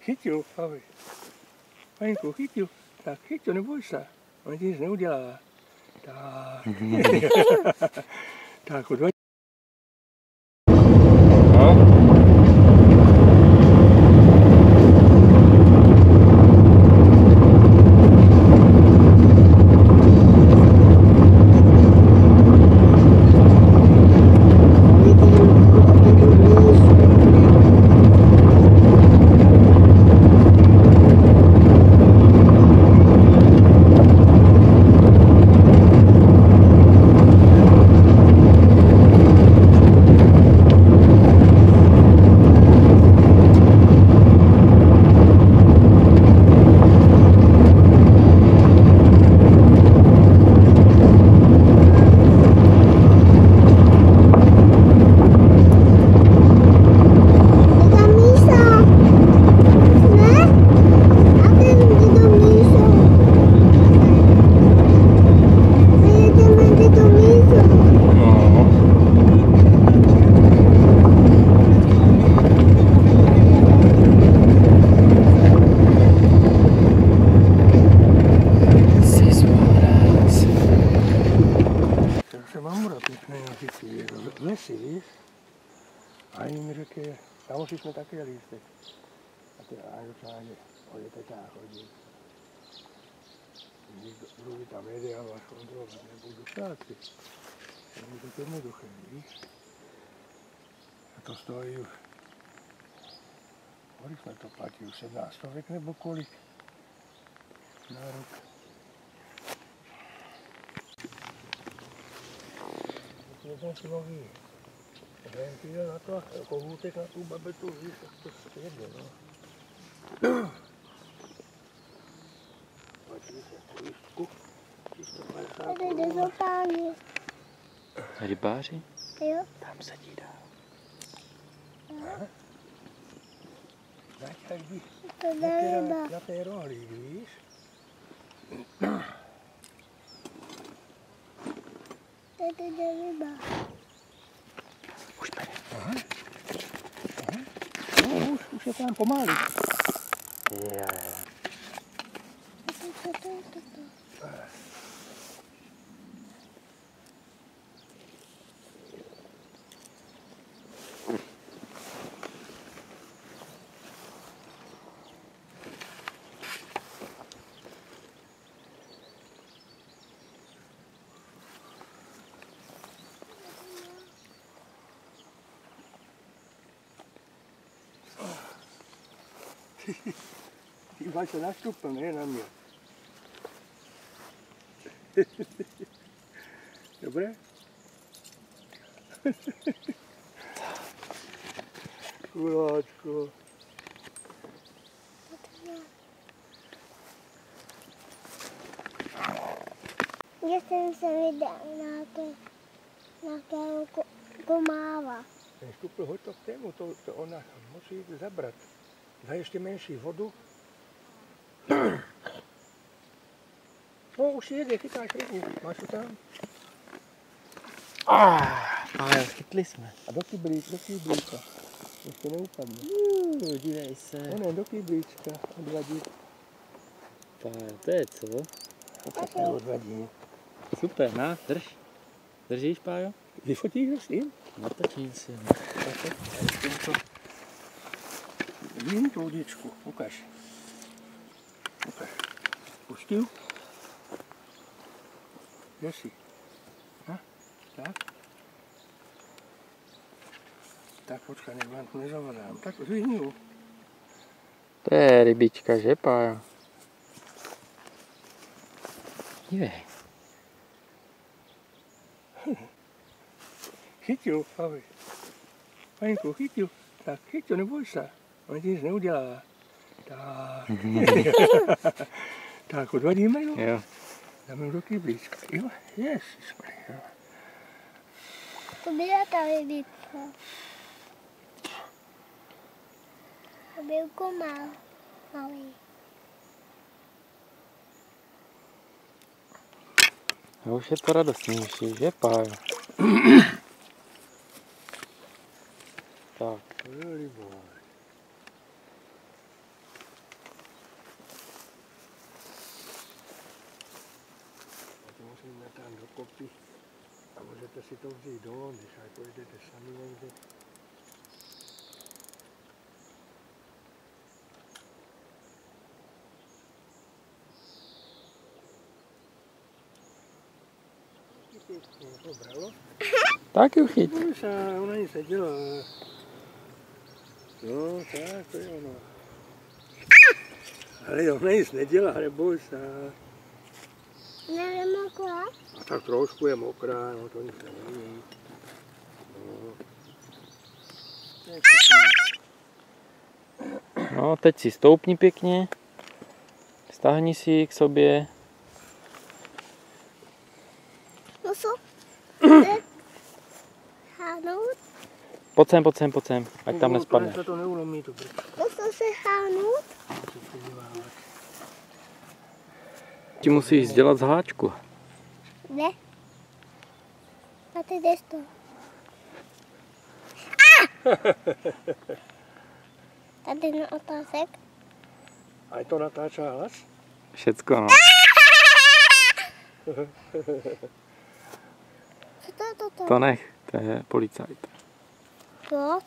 Chytil, ahoj. Paninku, chytil. Tak chytil, neboj se. On ti nic neudělá. Tak. Tak, odvaď. V lesi, víš? A oni mi řekli, tam už jsme také jeli teď. A ty docáně, hodíte tak, hodí. Druhý tam jede a vás kontrolovat, nebudu práci. Je to jednoduché, víš? A to stojí už. Kolik jsme to platí? Už 17 stovek nebo kolik? Na rok. Jeden silový ventil na to, kohůtek na tu babetu, víš, tak to jede, no. Platí se lístku, 350 Tady jde do pány. Rybáři? Jo. Tam sedí dál. Zaťaží To na té rohlík, víš? Tady jde ryba. Už bere. Aha. No, už je tam pomalu. Dívaj se na štupl, ne na mě. Dobré? Kuláčko. Já jsem se viděl nějakého komáva. Ten štupl, hoď to k tému, to ona musí zabrat. Dá ještě menší vodu. No, už jede, chytáš rybu. Máš to tam? Ale chytli jsme. A do kyblíka. Ještě neupadne. Dívej se. Ne, do kyblíčka odvadit. To je co? To se odvadí. Super, drž. Držíš, Pájo? Vyfotíš ho s tím? Natočím si. Vidím tu vodičku, ukaž. Pustil? Kde jsi? Tak? Tak počkej, vám tu nezavadám. Tak zvihni ho. To je rybička, že, Pájo? Dívej. Chytil, ahoj. Paninku, chytil. Tak chytil, neboj se. On ti nic neudělá. Tak. Tak, odvadíme ho? Jo. Dáme ho do kyblíčka. Jo, ježišmarja. To byla ta rybička. To byl komáv malý. A už je to radostnější, že, Pájo? Tak. Veliboj. si to vzít dolů, když aj pojedete sami někde. To bralo? Tak ju chyť. Už ona nic nedělá. No, tak, to je ono. Ale ona nic nedělá, neboj se. Nemokla? A tak trošku je mokrá, no to nic není. No. No, teď si stoupni pěkně. Stáhni si ji k sobě. Musu hánout? Pojď sem, ať tam nespadne. Se to neulomí, to brčko. Musu se hánout? Ti musíš dělat z háčku. Ne. A ty jdeš to. Tady na otázek. A to natáčá hlas? Všecko, no. Co to je toto? To nech, to je policajt. Proč?